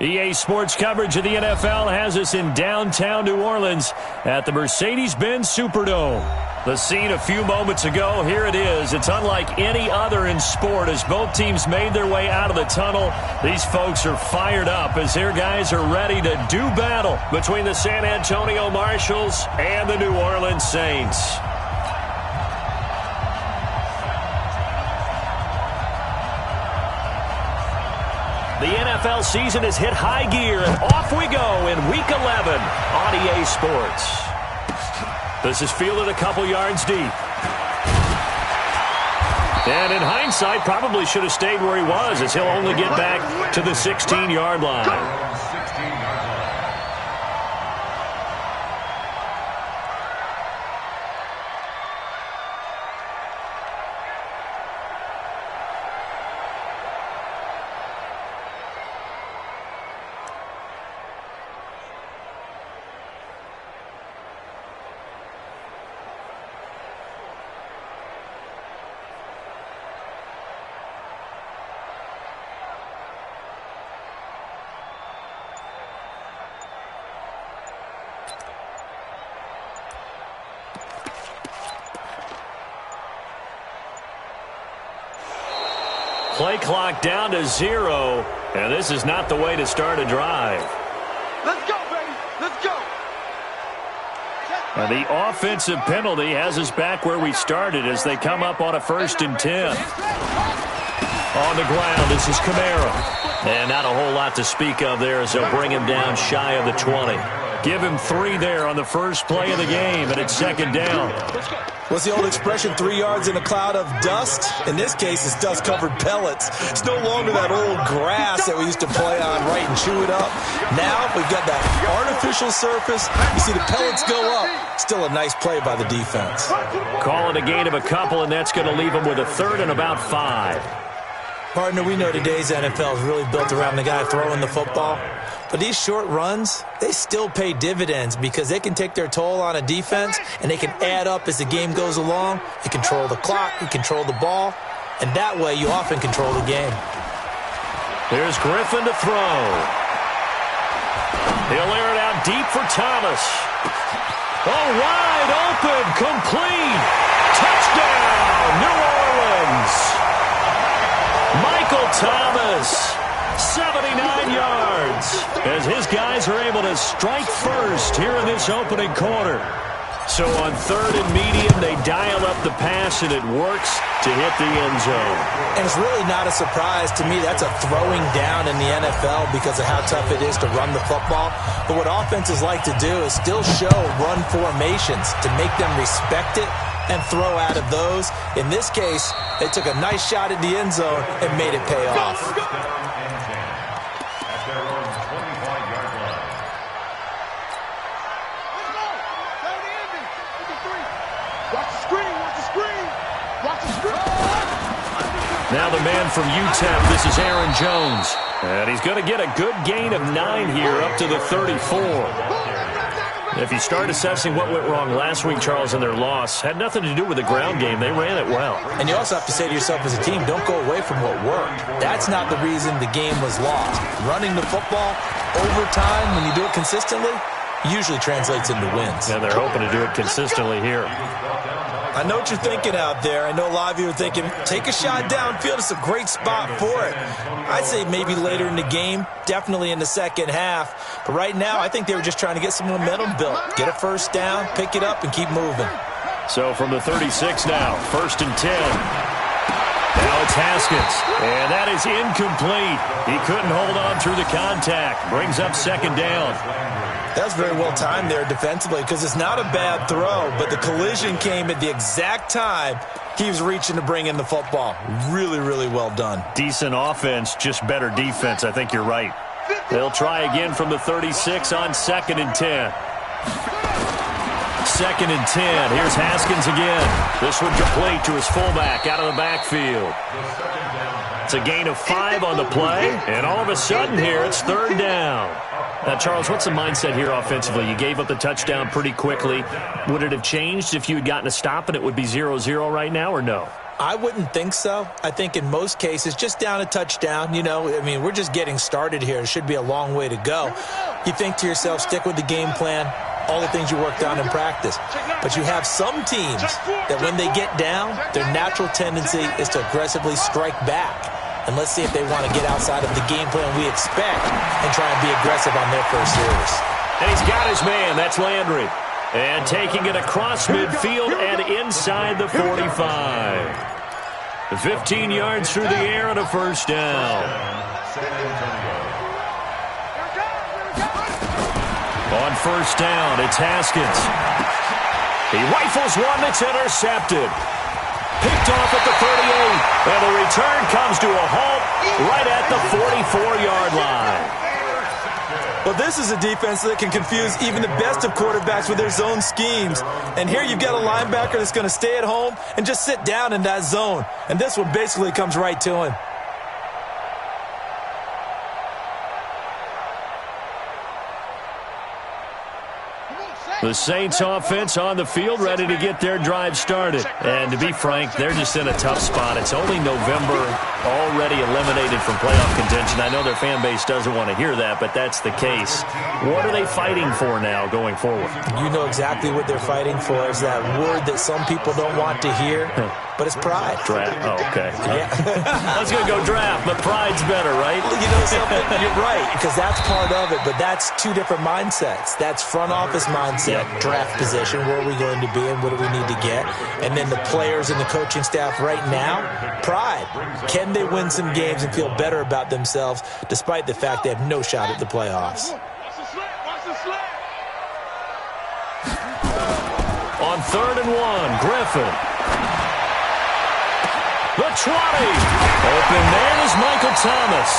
EA Sports coverage of the NFL has us in downtown New Orleans at the Mercedes-Benz Superdome. The scene a few moments ago, here it is. It's unlike any other in sport as both teams made their way out of the tunnel. These folks are fired up as their guys are ready to do battle between the San Antonio Marshals and the New Orleans Saints. The NFL season has hit high gear, and off we go in Week 11 on EA Sports. This is fielded a couple yards deep. And in hindsight, probably should have stayed where he was, as he'll only get back to the 16-yard line. Play clock down to 0, and this is not the way to start a drive. Let's go, baby. Let's go. And the offensive penalty has us back where we started as they come up on a 1st and 10. On the ground, this is Kamara. And not a whole lot to speak of there as they'll bring him down shy of the 20. Give him 3 there on the first play of the game, and it's 2nd down. What's the old expression, 3 yards in a cloud of dust? In this case, it's dust-covered pellets. It's no longer that old grass that we used to play on, right, and chew it up. Now we've got that artificial surface. You see the pellets go up. Still a nice play by the defense. Call it a gain of a couple, and that's going to leave them with a 3rd and about 5. Partner, we know today's NFL is really built around the guy throwing the football. But these short runs, they still pay dividends because they can take their toll on a defense and they can add up as the game goes along. You control the clock, you control the ball, and that way you often control the game. Here's Griffin to throw. He'll air it out deep for Thomas. Oh, wide open, complete. Touchdown, New Orleans. Michael Thomas, 79 yards, as his guys are able to strike first here in this opening quarter. So on 3rd and medium, they dial up the pass, and it works to hit the end zone. And it's really not a surprise to me. That's a throwing down in the NFL because of how tough it is to run the football. But what offenses like to do is still show run formations to make them respect it and throw out of those. In this case, they took a nice shot at the end zone and made it pay off. Now the man from UTEP, this is Aaron Jones. And he's going to get a good gain of 9 here up to the 34. If you start assessing what went wrong last week, Charles, in their loss, had nothing to do with the ground game. They ran it well. And you also have to say to yourself as a team, don't go away from what worked. That's not the reason the game was lost. Running the football over time, when you do it consistently, usually translates into wins. And they're hoping to do it consistently here. I know what you're thinking out there. I know a lot of you are thinking, take a shot downfield. It's a great spot for it. I'd say maybe later in the game, definitely in the second half. But right now, I think they were just trying to get some momentum built. Get a first down, pick it up, and keep moving. So from the 36 now, 1st and 10. Now it's Haskins, and that is incomplete. He couldn't hold on through the contact. Brings up 2nd down. That's very well timed there defensively because it's not a bad throw, but the collision came at the exact time he was reaching to bring in the football. Really, really well done. Decent offense, just better defense. I think you're right. They'll try again from the 36 on 2nd and 10. 2nd and 10. Here's Haskins again. This one complete to his fullback out of the backfield. It's a gain of 5 on the play, and all of a sudden here it's 3rd down. Now, Charles, what's the mindset here offensively? You gave up the touchdown pretty quickly. Would it have changed if you had gotten a stop and it would be 0-0 right now, or no? I wouldn't think so. I think in most cases, just down a touchdown, we're just getting started here. It should be a long way to go. You think to yourself, stick with the game plan, all the things you worked on in practice. But you have some teams that when they get down, their natural tendency is to aggressively strike back. And let's see if they want to get outside of the game plan we expect and try and be aggressive on their first series. And he's got his man. That's Landry. And taking it across midfield and inside the 45. 15 yards through the air and a first down. On first down, it's Haskins. He rifles one that's intercepted. Picked off at the 38. And the return comes to a halt right at the 44-yard line. Well, this is a defense that can confuse even the best of quarterbacks with their zone schemes. And here you've got a linebacker that's going to stay at home and just sit down in that zone. And this one basically comes right to him. The Saints offense on the field, ready to get their drive started. And to be frank, they're just in a tough spot. It's only November, already eliminated from playoff contention. I know their fan base doesn't want to hear that, but that's the case. What are they fighting for now going forward? You know exactly what they're fighting for. Is that word that some people don't want to hear, but it's pride. Draft. Oh, okay. Yeah. I was going to go draft, but pride's better, right? You know something? You're right, because that's part of it, but that's two different mindsets. That's front office mindset, draft position, where are we going to be and what do we need to get? And then the players and the coaching staff right now, pride. Can they win some games and feel better about themselves despite the fact they have no shot at the playoffs? On 3rd and 1, Griffin. The 20. Open man is Michael Thomas.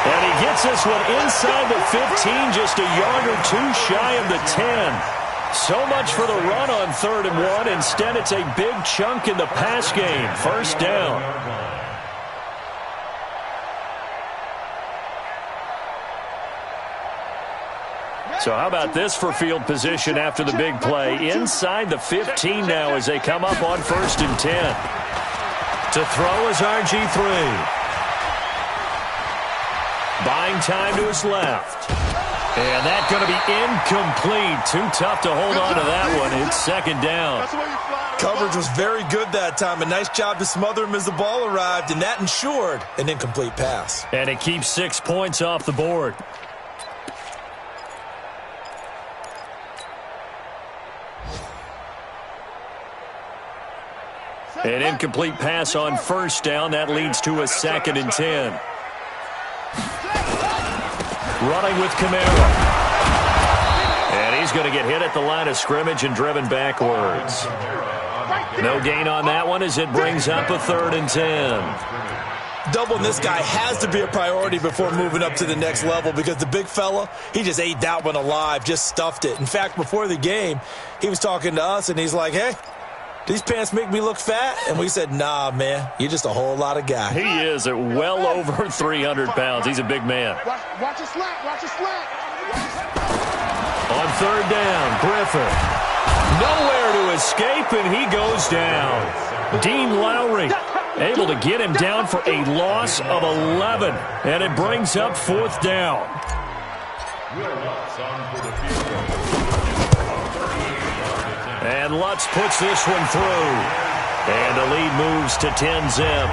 And he gets this one inside the 15, just a yard or two shy of the 10. So much for the run on 3rd and 1. Instead, it's a big chunk in the pass game. First down. So how about this for field position after the big play? Inside the 15 now as they come up on 1st and 10. To throw is RG3. Buying time to his left. And that's going to be incomplete. Too tough to hold on to that one. It's 2nd down. Coverage was very good that time. A nice job to smother him as the ball arrived, and that ensured an incomplete pass. And it keeps 6 points off the board. An incomplete pass on 1st down. That leads to a 2nd and 10. Running with Kamara. And he's going to get hit at the line of scrimmage and driven backwards. No gain on that one as it brings up a 3rd and 10. Doubling this guy has to be a priority before moving up to the next level because the big fella, he just ate that one alive, just stuffed it. In fact, before the game, he was talking to us, and he's like, hey, these pants make me look fat? And we said, nah, man, you're just a whole lot of guy. He is at well over 300 pounds. He's a big man. Watch your slant. Watch your slant. On 3rd down, Griffin. Nowhere to escape, and he goes down. Dean Lowry able to get him down for a loss of 11. And it brings up 4th down. And Lutz puts this one through. And the lead moves to 10-zip.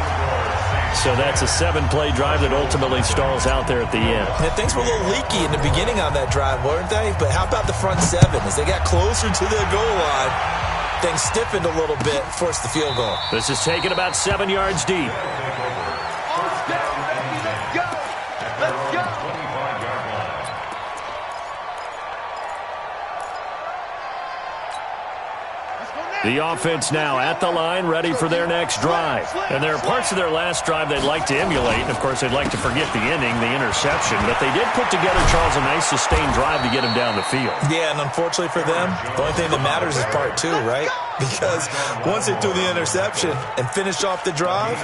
So that's a 7-play drive that ultimately stalls out there at the end. Yeah, things were a little leaky in the beginning on that drive, weren't they? But how about the front 7? As they got closer to their goal line, things stiffened a little bit, forced the field goal. This is taken about 7 yards deep. The offense now at the line, ready for their next drive. And there are parts of their last drive they'd like to emulate. And, of course, they'd like to forget the ending, the interception. But they did put together, Charles, a nice sustained drive to get him down the field. Yeah, and unfortunately for them, the only thing that matters is part 2, right? Because once they threw the interception and finished off the drive,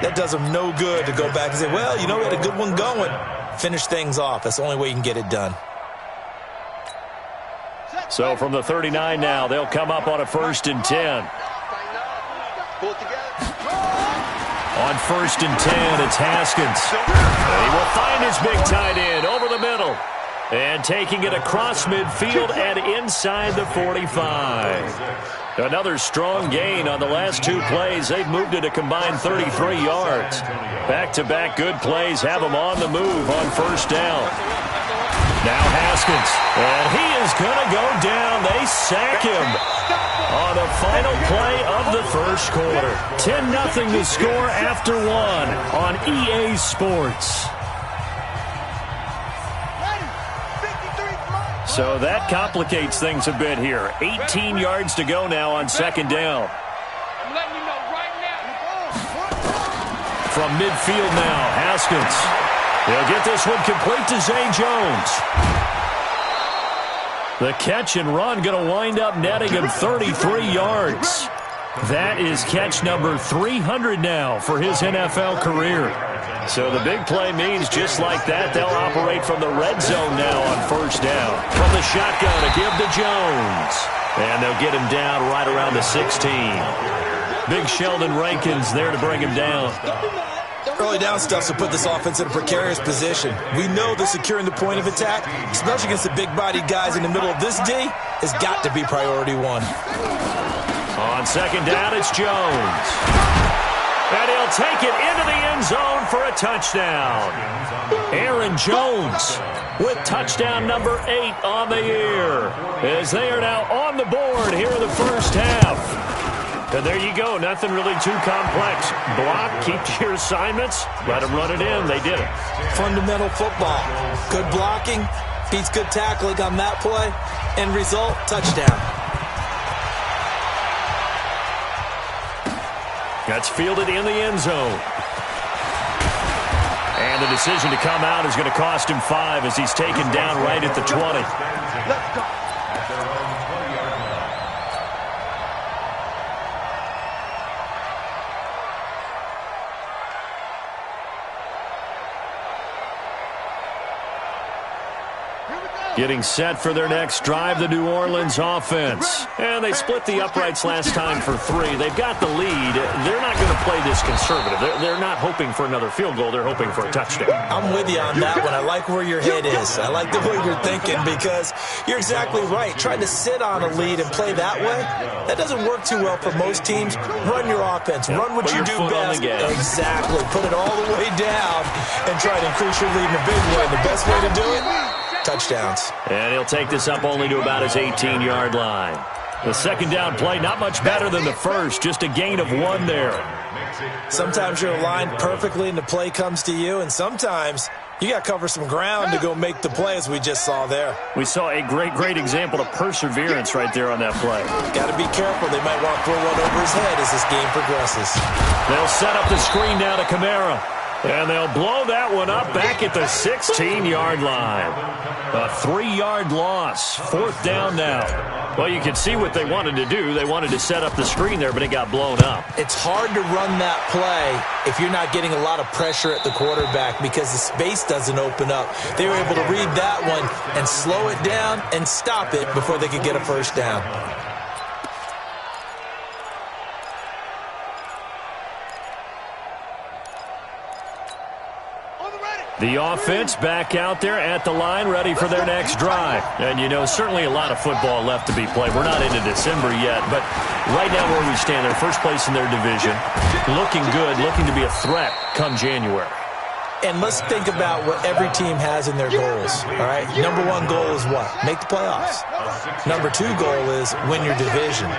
that does them no good to go back and say, well, you know, we had a good one going. Finish things off. That's the only way you can get it done. So from the 39 now, they'll come up on a 1st and 10. Pull it together. On 1st and 10, it's Haskins. And he will find his big tight end over the middle. And taking it across midfield and inside the 45. Another strong gain on the last 2 plays. They've moved it a combined 33 yards. Back-to-back good plays have them on the move on 1st down. Now Haskins, and he is going to go down. They sack him on the final play of the 1st quarter. 10-0 to score after 1 on EA Sports. So that complicates things a bit here. 18 yards to go now on 2nd down. I'm letting you know right now. From midfield now, Haskins. They'll get this one complete to Zay Jones. The catch and run going to wind up netting him 33 yards. That is catch number 300 now for his NFL career. So the big play means just like that, they'll operate from the red zone now on 1st down. From the shotgun to give to Jones. And they'll get him down right around the 16. Big Sheldon Rankins there to bring him down. Early down stuff to put this offense in a precarious position. We know that securing the point of attack, especially against the big-bodied guys in the middle of this D, has got to be priority 1. On 2nd down, it's Jones. And he'll take it into the end zone for a touchdown. Aaron Jones with touchdown number 8 on the year, as they are now on the board here in the 1st half. And there you go. Nothing really too complex. Block, keep to your assignments, let them run it in. They did it. Fundamental football. Good blocking, beats good tackling on that play. End result, touchdown. That's fielded in the end zone. And the decision to come out is going to cost him 5 as he's taken down right at the 20. Let's go. Getting set for their next drive, the New Orleans offense. And they split the uprights last time for 3. They've got the lead. They're not going to play this conservative. They're not hoping for another field goal. They're hoping for a touchdown. I'm with you on that one. I like where your head is. I like the way you're thinking because you're exactly right. Trying to sit on a lead and play that way, that doesn't work too well for most teams. Run your offense. Run what you do best. Exactly. Put it all the way down and try to increase your lead in a big way. And the best way to do it, touchdowns. And he'll take this up only to about his 18-yard line. The 2nd down play, not much better than the 1st, just a gain of 1 there. Sometimes you're aligned perfectly and the play comes to you, and sometimes you got to cover some ground to go make the play as we just saw there. We saw a great example of perseverance right there on that play. Got to be careful. They might want to throw one over his head as this game progresses. They'll set up the screen now to Kamara. And they'll blow that one up back at the 16-yard line. A 3-yard loss. 4th down now. Well, you can see what they wanted to do. They wanted to set up the screen there, but it got blown up. It's hard to run that play if you're not getting a lot of pressure at the quarterback because the space doesn't open up. They were able to read that one and slow it down and stop it before they could get a 1st down. The offense back out there at the line, ready for their next drive. And, you know, certainly a lot of football left to be played. We're not into December yet, but right now where we stand, they're first place in their division, looking good, looking to be a threat come January. And let's think about what every team has in their goals, all right? Number 1 goal is what? Make the playoffs. Number 2 goal is win your division.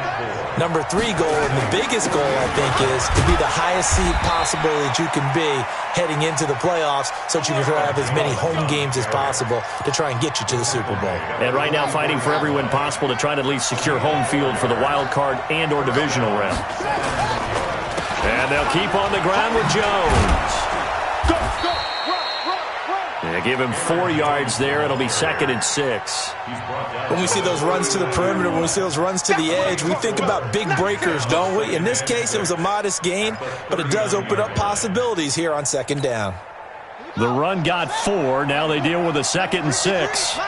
Number 3 goal, and the biggest goal, I think, is to be the highest seed possible that you can be heading into the playoffs so that you can have as many home games as possible to try and get you to the Super Bowl. And right now fighting for every win possible to try to at least secure home field for the wild card and or divisional round. And they'll keep on the ground with Jones. They give him 4 yards there. It'll be 2nd and 6. When we see those runs to the perimeter, when we see those runs to the edge, we think about big breakers, don't we? In this case, it was a modest gain, but it does open up possibilities here on 2nd down. The run got 4. Now they deal with a 2nd and 6.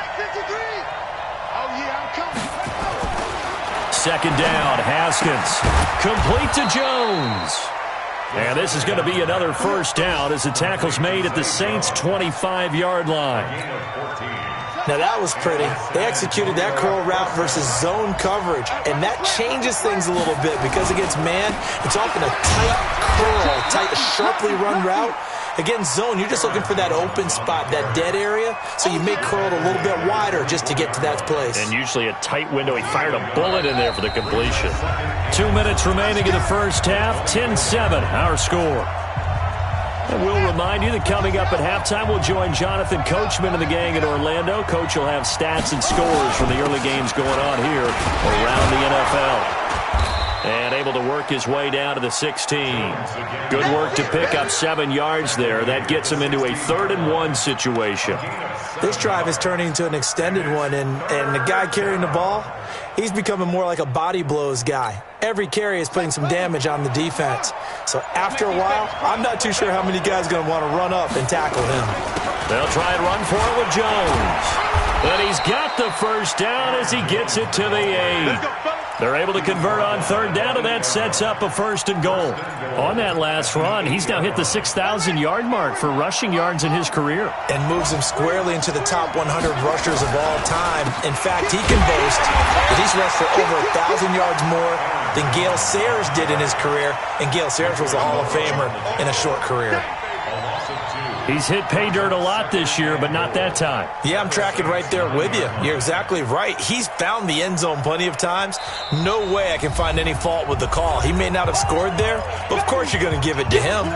2nd down, Haskins. Complete to Jones. And this is going to be another first down as the tackle's made at the Saints' 25-yard line. Now that was pretty. They executed that curl route versus zone coverage, and that changes things a little bit because against man, it's often a tight curl, tight, sharply run route. Against zone, you're just looking for that open spot, that dead area, so you may curl it a little bit wider just to get to that place. And usually a tight window. He fired a bullet in there for the completion. 2 minutes remaining in the first half, 10-7, our score. And we'll remind you that coming up at halftime, we'll join Jonathan Coachman and the gang in Orlando. Coach will have stats and scores from the early games going on here around the NFL. And able to work his way down to the 16. Good work to pick up 7 yards there. That gets him into a 3rd-and-1 situation. This drive is turning into an extended one, and the guy carrying the ball, he's becoming more like a body blows guy. Every carry is putting some damage on the defense. So after a while, I'm not too sure how many guys are going to want to run up and tackle him. They'll try and run for it with Jones. But he's got the first down as he gets it to the 8. They're able to convert on 3rd down, and that sets up a 1st and goal. On that last run, he's now hit the 6,000-yard mark for rushing yards in his career. And moves him squarely into the top 100 rushers of all time. In fact, he can boast that he's rushed for over 1,000 yards more than Gale Sayers did in his career, and Gale Sayers was a Hall of Famer in a short career. He's hit pay dirt a lot this year, but not that time. Yeah, I'm tracking right there with you. You're exactly right. He's found the end zone plenty of times. No way I can find any fault with the call. He may not have scored there, but of course you're going to give it to him.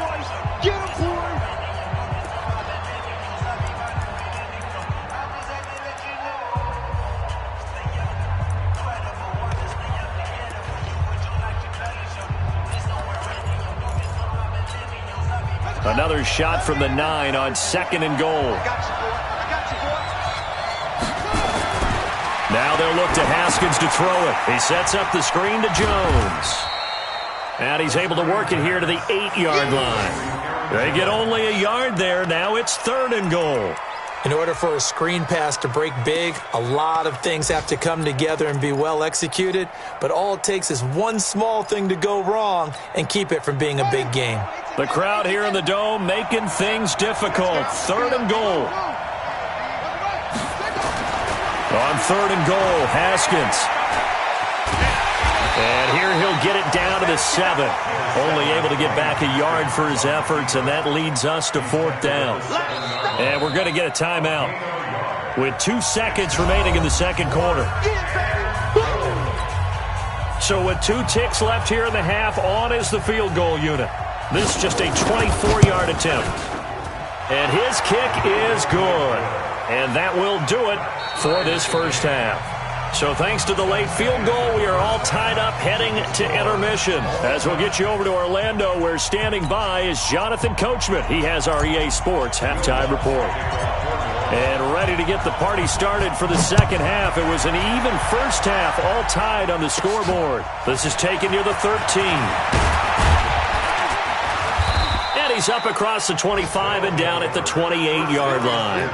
Get him, boy. Another shot from the 9 on 2nd and goal. Now they'll look to Haskins to throw it. He sets up the screen to Jones. And he's able to work it here to the 8-yard line. They get only a yard there. Now it's 3rd and goal. In order for a screen pass to break big, a lot of things have to come together and be well executed. But all it takes is one small thing to go wrong and keep it from being a big game. The crowd here in the Dome making things difficult. 3rd and goal. On 3rd and goal, Haskins. And here he'll get it down to the 7. Only able to get back a yard for his efforts, and that leads us to 4th down. And we're going to get a timeout with 2 seconds remaining in the 2nd quarter. So with 2 ticks left here in the half, on is the field goal unit. This is just a 24-yard attempt. And his kick is good. And that will do it for this first half. So thanks to the late field goal, we are all tied up heading to intermission. As we'll get you over to Orlando, where standing by is Jonathan Coachman. He has our EA Sports halftime report. And ready to get the party started for the 2nd half. It was an even first half, all tied on the scoreboard. This is taking you to 13. And he's up across the 25 and down at the 28-yard line.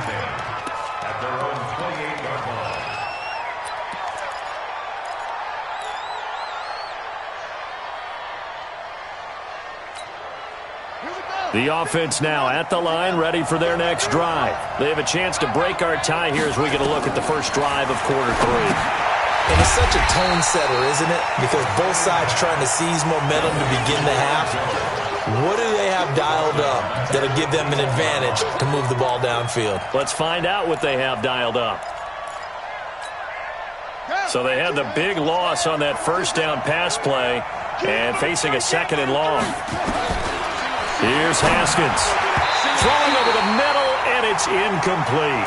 The offense now at the line, ready for their next drive. They have a chance to break our tie here as we get a look at the first drive of quarter 3. And it's such a tone setter, isn't it? Because both sides trying to seize momentum to begin the half. What do they have dialed up that'll give them an advantage to move the ball downfield? Let's find out what they have dialed up. So they had the big loss on that first down pass play and facing a 2nd and long. Here's Haskins. Throwing over the middle, and it's incomplete.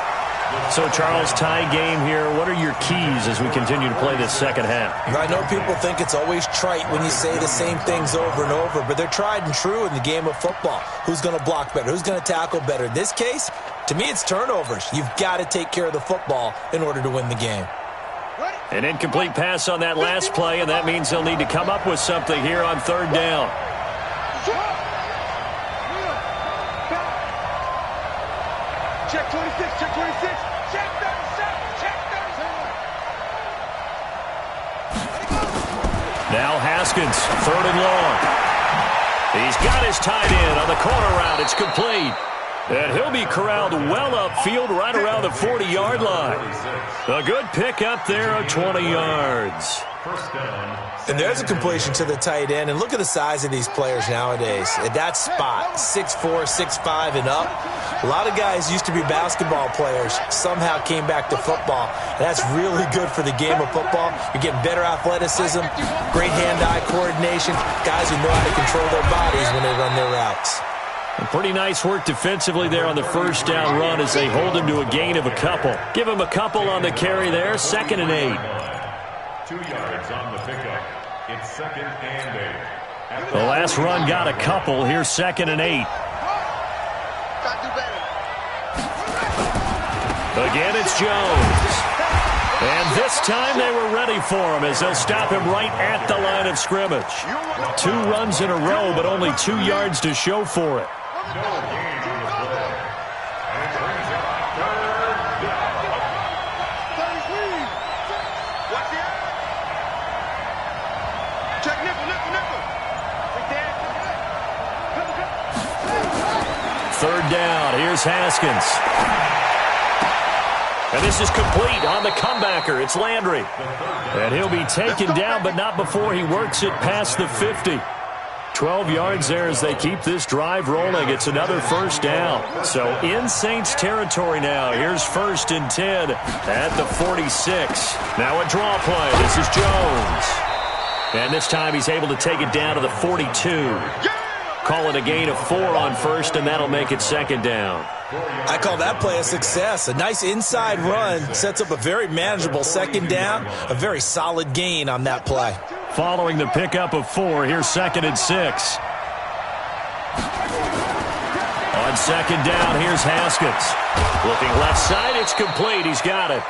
So, Charles, tie game here. What are your keys as we continue to play this 2nd half? I know people think it's always trite when you say the same things over and over, but they're tried and true in the game of football. Who's going to block better? Who's going to tackle better? In this case, to me, it's turnovers. You've got to take care of the football in order to win the game. An incomplete pass on that last play, and that means they'll need to come up with something here on 3rd down. Check 26, check 26, check 37, check 37. Now Haskins, 3rd and long. He's got his tight end on the corner route. It's complete. And he'll be corralled well upfield right around the 40-yard line. A good pickup there of 20 yards. And there's a completion to the tight end. And look at the size of these players nowadays. At that spot, 6'4", 6'5", and up. A lot of guys used to be basketball players, somehow came back to football. And that's really good for the game of football. You're getting better athleticism, great hand-eye coordination, guys who know how to control their bodies when they run their routes. And pretty nice work defensively there on the first down run as they hold him to a gain of a couple. Give him a couple on the carry there, 2nd and 8. 2 yards on the pickup. It's 2nd and 8. The last run got a couple. Here's 2nd and 8. Again, it's Jones. And this time they were ready for him as they'll stop him right at the line of scrimmage. 2 runs in a row, but only 2 yards to show for it. No gain on the play. And it brings up 3rd down. Watch it. Check nickel. 3rd down. Here's Haskins. And this is complete on the comebacker. It's Landry. And he'll be taken down, but not before he works it past the 50. 12 yards there as they keep this drive rolling. It's another first down. So in Saints territory now. Here's 1st and 10 at the 46. Now a draw play. This is Jones. And this time he's able to take it down to the 42. Call it a gain of 4 on 1st, and that'll make it 2nd down. I call that play a success. A nice inside run sets up a very manageable 2nd down. A very solid gain on that play. Following the pickup of 4, here's 2nd and 6. On 2nd down, here's Haskins. Looking left side, it's complete. He's got it.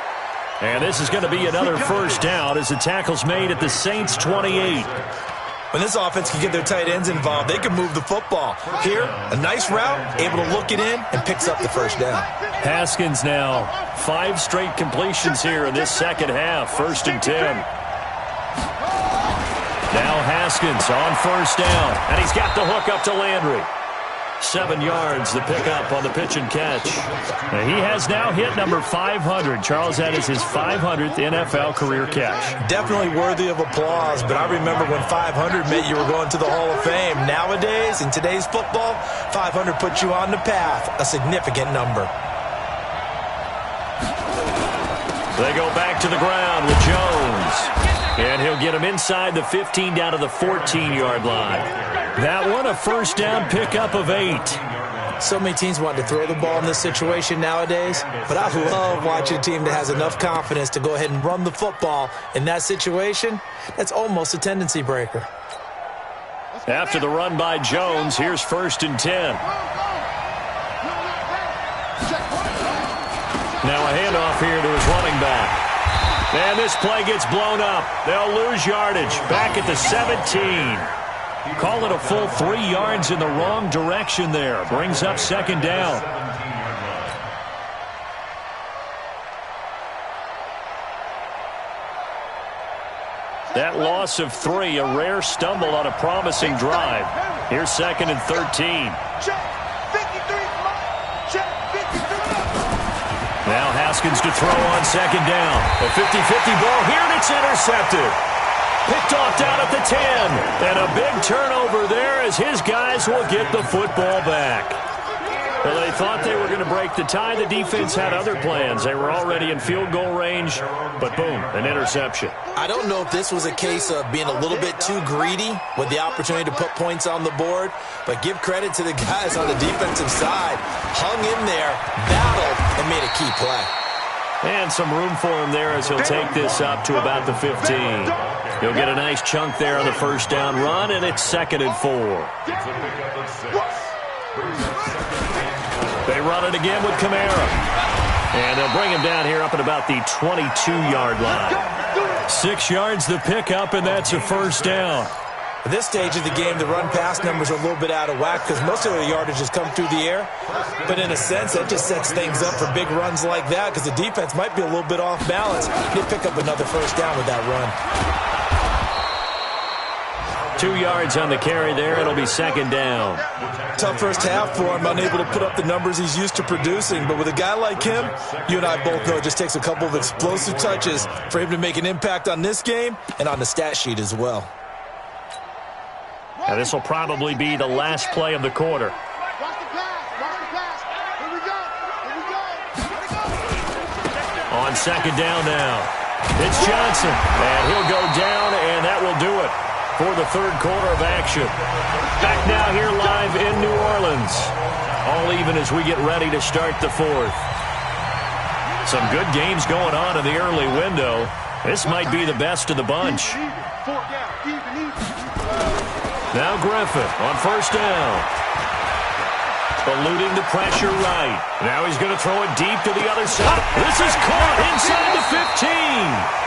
And this is going to be another first down as the tackle's made at the Saints' 28. When this offense can get their tight ends involved, they can move the football. Here, a nice route, able to look it in, and picks up the first down. Haskins now, 5 straight completions here in this second half, 1st and 10. Now Haskins on first down, and he's got the hook up to Landry. 7 yards, the pickup on the pitch and catch. And he has now hit number 500. Charles, that is his 500th NFL career catch. Definitely worthy of applause, but I remember when 500 meant you were going to the Hall of Fame. Nowadays, in today's football, 500 puts you on the path, a significant number. They go back to the ground with Jones. And he'll get him inside the 15 down to the 14-yard line. That one a first down pickup of 8. So many teams want to throw the ball in this situation nowadays, but I love watching a team that has enough confidence to go ahead and run the football. In that situation, that's almost a tendency breaker. After the run by Jones, here's 1st and 10. Now a handoff here to his running back. And this play gets blown up. They'll lose yardage. Back at the 17. Call it a full 3 yards in the wrong direction there. Brings up 2nd down. That loss of 3, a rare stumble on a promising drive. Here's 2nd and 13. Now Haskins to throw on 2nd down. A 50-50 ball here, and it's intercepted. Picked off down at the 10. And a big turnover there as his guys will get the football back. Well, they thought they were going to break the tie. The defense had other plans. They were already in field goal range, but boom, an interception. I don't know if this was a case of being a little bit too greedy with the opportunity to put points on the board, but give credit to the guys on the defensive side. Hung in there, battled, and made a key play. And some room for him there as he'll take this up to about the 15. He'll get a nice chunk there on the first down run, and it's 2nd and 4. They run it again with Kamara. And they'll bring him down here up at about the 22-yard line. 6 yards the pickup, and that's a first down. At this stage of the game, the run-pass numbers are a little bit out of whack because most of the yardage has come through the air. But in a sense, that just sets things up for big runs like that because the defense might be a little bit off balance. They pick up another first down with that run. 2 yards on the carry there. It'll be second down. Tough first half for him, unable to put up the numbers he's used to producing. But with a guy like him, you and I both know it just takes a couple of explosive touches for him to make an impact on this game and on the stat sheet as well. And this will probably be the last play of the quarter. On second down now, it's Johnson, and he'll go down, and that will do it for the third quarter of action. Back now here live in New Orleans. All even as we get ready to start the fourth. Some good games going on in the early window. This might be the best of the bunch. Now Griffin on first down. Eluding the pressure right. Now he's going to throw it deep to the other side. This is caught inside the 15.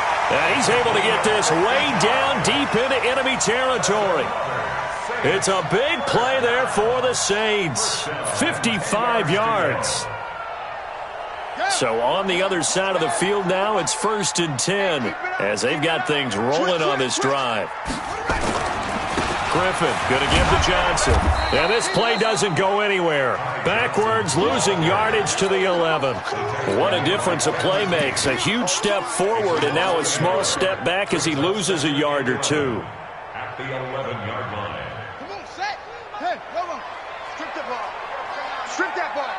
He's able to get this way down deep into enemy territory. It's a big play there for the Saints. 55 yards. So on the other side of the field now, it's 1st and 10 as they've got things rolling on this drive. Griffin going to give to Johnson. And this play doesn't go anywhere. Backwards, losing yardage to the 11. What a difference a play makes. A huge step forward and now a small step back as he loses a yard or two. At the 11-yard line. Come on, set. Hey, come on. Strip that ball. Strip that ball.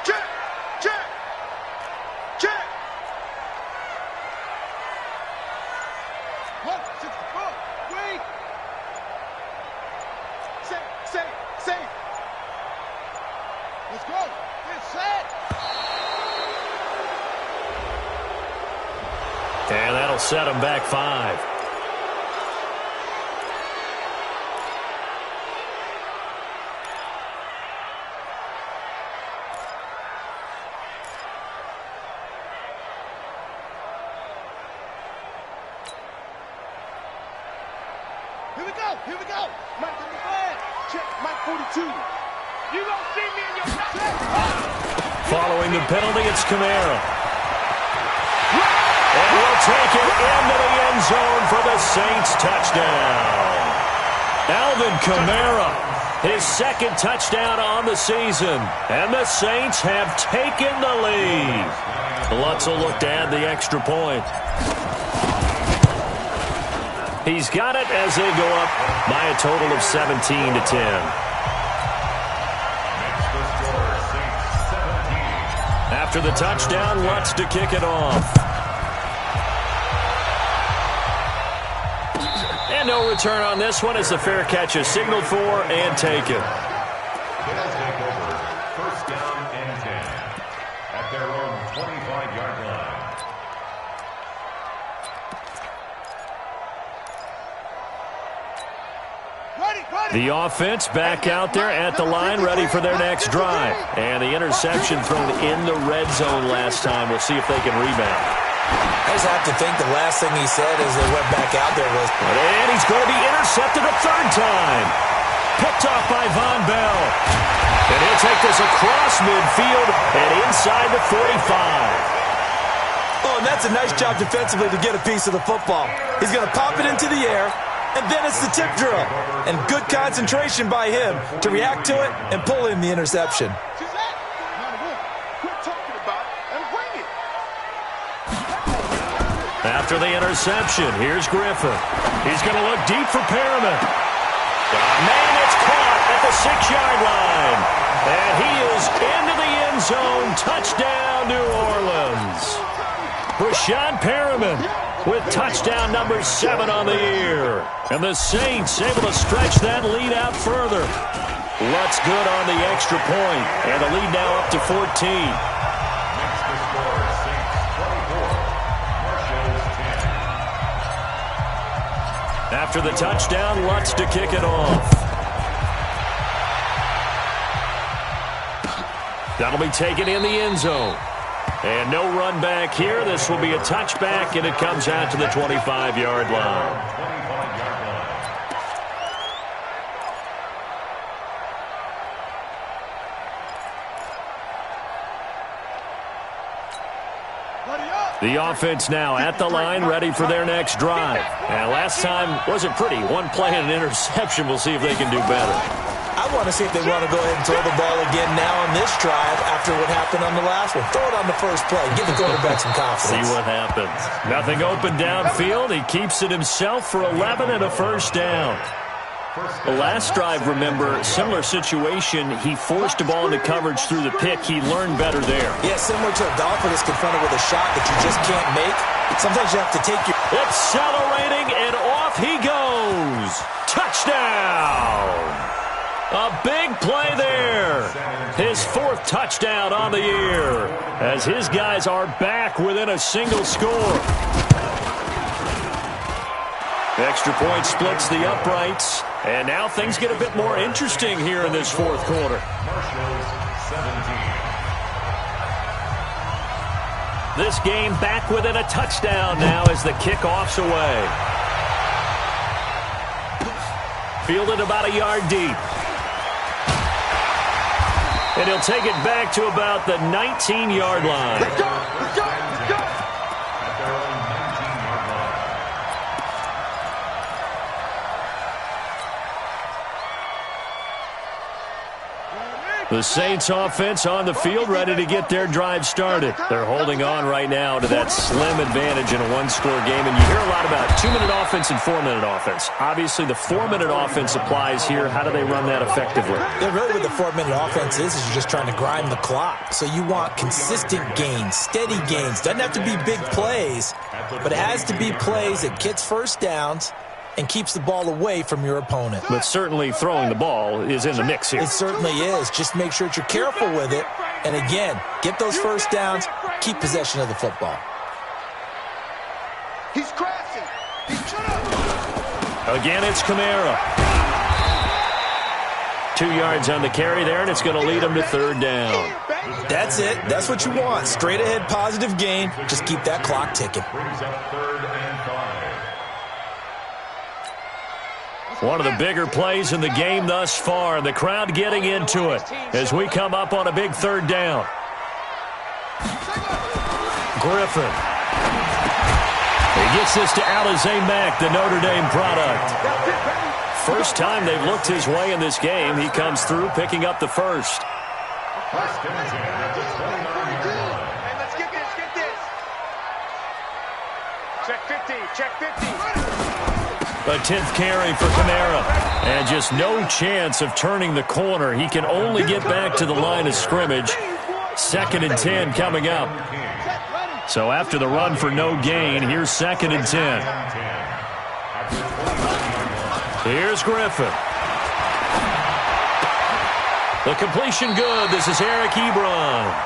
Check. Check. Check. 164. Wait. Say. Let's go. Get set. And that'll set him back 5. Here we go. Mike on the flag. Check, Mike 42. You gonna see me in your check. Following the penalty, it's Kamara. And we'll take it into the end zone for the Saints touchdown. Alvin Kamara, his second touchdown on the season. And the Saints have taken the lead. Lutz will look to add the extra point. He's got it as they go up by a total of 17-10. After the touchdown, Lutz to kick it off. And no return on this one as the fair catch is signaled for and taken. They'll take over 1st down and 10 at their own 25-yard line. The offense back out there at the line, ready for their next drive. And the interception thrown in the red zone last time. We'll see if they can rebound. I just have to think the last thing he said as they went back out there was... And he's going to be intercepted a third time. Picked off by Von Bell. And he'll take this across midfield and inside the 45. Oh, and that's a nice job defensively to get a piece of the football. He's going to pop it into the air, and then it's the tip drill. And good concentration by him to react to it and pull in the interception. After the interception, here's Griffin. He's going to look deep for Perriman. Man, it's caught at the 6-yard line. And he is into the end zone. Touchdown, New Orleans. Rashad Perriman with touchdown number 7 on the year. And the Saints able to stretch that lead out further. Lutz good on the extra point. And the lead now up to 14. After the touchdown, Lutz to kick it off. That'll be taken in the end zone. And no run back here. This will be a touchback, and it comes out to the 25-yard line. Buddy up. The offense now at the line, ready for their next drive. And last time wasn't pretty. One play and an interception. We'll see if they can do better. I want to see if they want to go ahead and throw the ball again now on this drive after what happened on the last one. Throw it on the first play. Give the quarterback some confidence. See what happens. Nothing open downfield. He keeps it himself for 11 and a first down. The last drive, remember, similar situation. He forced the ball into coverage through the pick. He learned better there. Yeah, similar to a golfer that's confronted with a shot that you just can't make. Sometimes you have to take your... Accelerating, and off he goes. Touchdown! A big play there. His 4th touchdown on the year as his guys are back within a single score. Extra point splits the uprights. And now things get a bit more interesting here in this 4th quarter. This game back within a touchdown now as the kickoff's away. Fielded about a yard deep. And he'll take it back to about the 19-yard line. Let's go! Let's go! Let's go! The Saints offense on the field ready to get their drive started. They're holding on right now to that slim advantage in a one-score game. And you hear a lot about 2-minute offense and 4-minute offense. Obviously, the 4-minute offense applies here. How do they run that effectively? Yeah, really what the 4-minute offense is you're just trying to grind the clock. So you want consistent gains, steady gains. Doesn't have to be big plays, but it has to be plays that gets first downs and keeps the ball away from your opponent. But certainly throwing the ball is in the mix here. It certainly is. Just make sure that you're careful with it. And again, get those first downs, keep possession of the football. He's crashing. He's shut up. Again, it's Kamara. 2 yards on the carry there, and it's going to lead him to 3rd down. That's it. That's what you want. Straight ahead, positive gain. Just keep that clock ticking. One of the bigger plays in the game thus far. The crowd getting into it as we come up on a big 3rd down. Griffin. He gets this to Alize Mack, the Notre Dame product. First time they've looked his way in this game. He comes through picking up the first. Hey, let's get this, get this. Check 50, check 50. A 10th carry for Kamara. And just no chance of turning the corner. He can only get back to the line of scrimmage. 2nd and 10 coming up. So after the run for no gain, here's 2nd and 10. Here's Griffin. The completion good. This is Eric Ebron.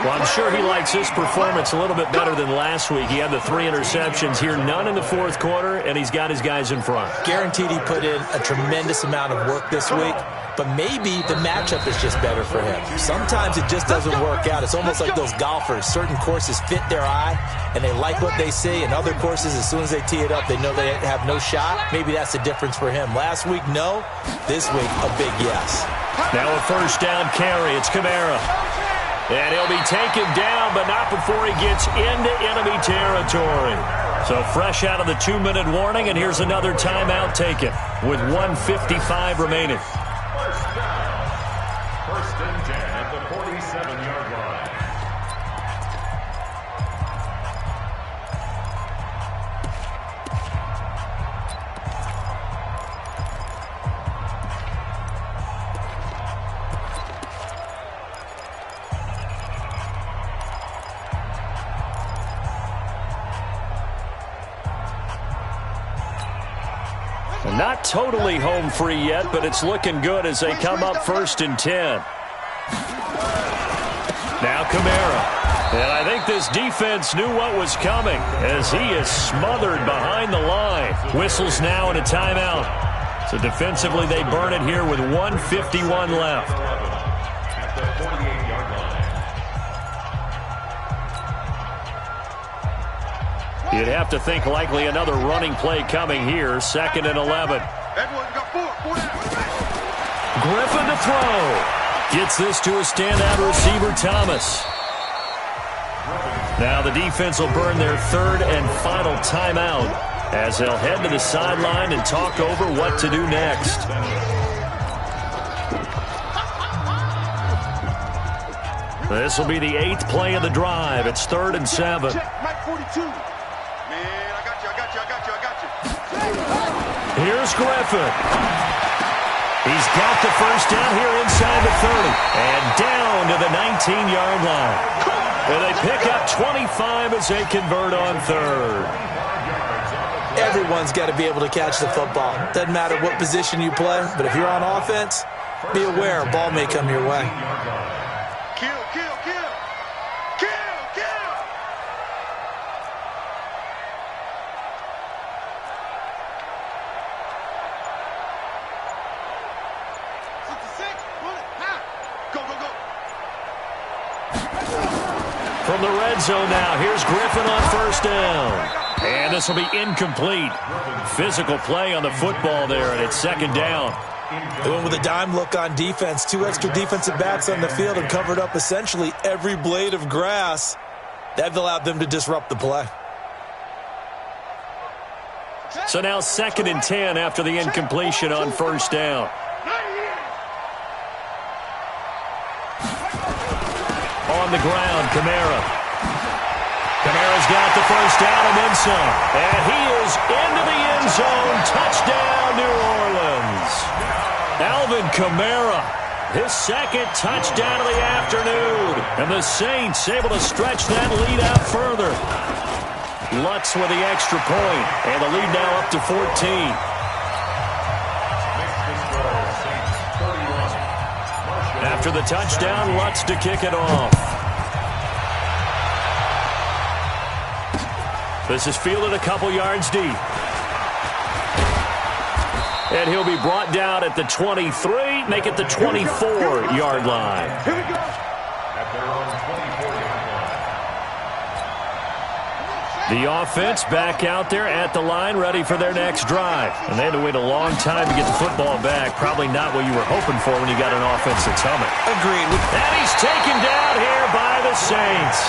Well, I'm sure he likes this performance a little bit better than last week. He had the 3 interceptions here, none in the 4th quarter, and he's got his guys in front. Guaranteed he put in a tremendous amount of work this week, but maybe the matchup is just better for him. Sometimes it just doesn't work out. It's almost like those golfers. Certain courses fit their eye, and they like what they see, and other courses, as soon as they tee it up, they know they have no shot. Maybe that's the difference for him. Last week, no. This week, a big yes. Now a 1st down carry. It's Kamara. And he'll be taken down, but not before he gets into enemy territory. So fresh out of the 2-minute warning, and here's another timeout taken with 1:55 remaining. First and 10 at the 47-yard line. Not totally home free yet, but it's looking good as they come up 1st and 10. Now Kamara. And I think this defense knew what was coming as he is smothered behind the line. Whistles now and a timeout. So defensively they burn it here with 1:51 left. At the 48-yard line. You'd have to think likely another running play coming here. 2nd and 11. Everyone got 4 down. Griffin to throw. Gets this to a standout receiver, Thomas. Now the defense will burn their third and final timeout as they'll head to the sideline and talk over what to do next. This will be the 8th play of the drive. It's 3rd and 7. Check, Mike 42. Man, I got you. Here's Griffin. He's got the first down here inside the 30. And down to the 19-yard line. And they pick up 25 as they convert on 3rd. Everyone's got to be able to catch the football. Doesn't matter what position you play, but if you're on offense, be aware a ball may come your way. Kill. From the red zone now, here's Griffin on first down. And this will be incomplete. Physical play on the football there, and it's 2nd down. They went with a dime look on defense. 2 extra defensive backs on the field and covered up essentially every blade of grass. That allowed them to disrupt the play. So now 2nd and 10 after the incompletion on first down. On the ground, Kamara. Kamara's got the first down and then some. And he is into the end zone. Touchdown, New Orleans. Alvin Kamara, his 2nd touchdown of the afternoon. And the Saints able to stretch that lead out further. Lutz with the extra point. And the lead now up to 14. After the touchdown, Lutz to kick it off. This is fielded a couple yards deep. And he'll be brought down at the 23, make it the 24-yard line. Here we go. The offense back out there at the line, ready for their next drive. And they had to wait a long time to get the football back. Probably not what you were hoping for when you got an offense that's humming. Agreed. And he's taken down here by the Saints.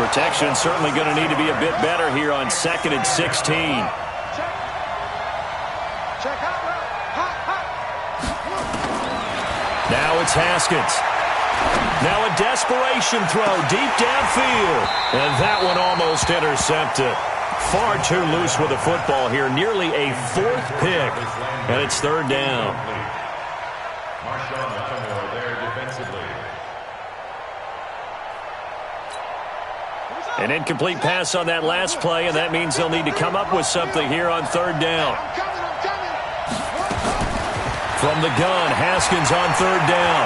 Protection certainly going to need to be a bit better here on 2nd and 16. Now it's Haskins. Now a desperation throw deep downfield. And that one almost intercepted. Far too loose with the football here. Nearly a 4th pick. And it's 3rd down. An incomplete pass on that last play, and that means they'll need to come up with something here on 3rd down. From the gun, Haskins on 3rd down.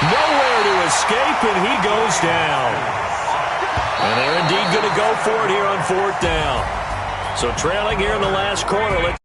Nowhere to escape, and he goes down. And they're indeed going to go for it here on 4th down. So trailing here in the last quarter.